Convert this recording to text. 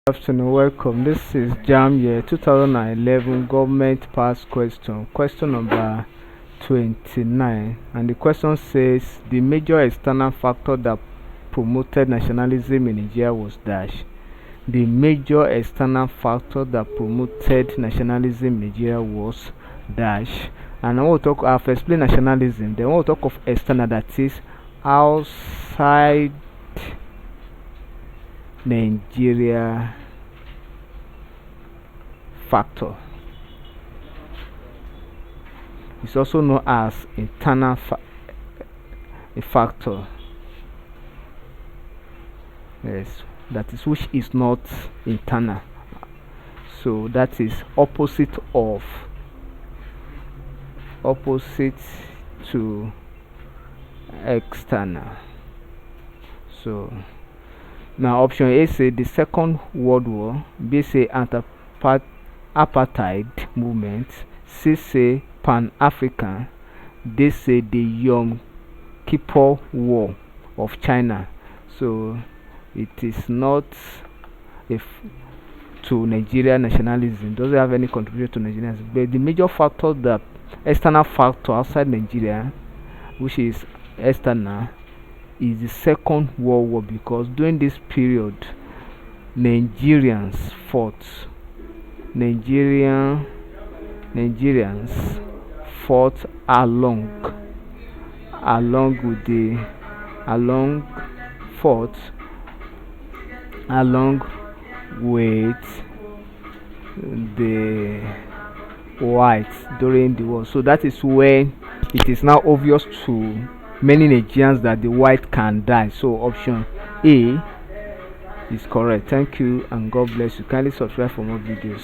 Afternoon, welcome. This is Jamb year 2011 government pass question, question number 29. And the question says the major external factor that promoted nationalism in Nigeria was dash. The major external factor that promoted nationalism in Nigeria was dash. And I want to talk, I've explained nationalism, then I want to talk of external, that is outside Nigeria factor. It's also known as internal a factor. Yes, that is which is not internal. So that is opposite to external. So now option A say the Second World War, B say apartheid movement, C say Pan-African, D say the Yom Kippur War of China. So it is not if to Nigeria nationalism, doesn't have any contribution to Nigerians. But the major factor, the external factor outside Nigeria, which is external, is the Second World War, because during this period Nigerians fought. Nigerians fought along with the fought along with the whites during the war. So that is when it is now obvious to many Nigerians that the white can die. So option A is correct. Thank you and God bless you. Kindly subscribe for more videos.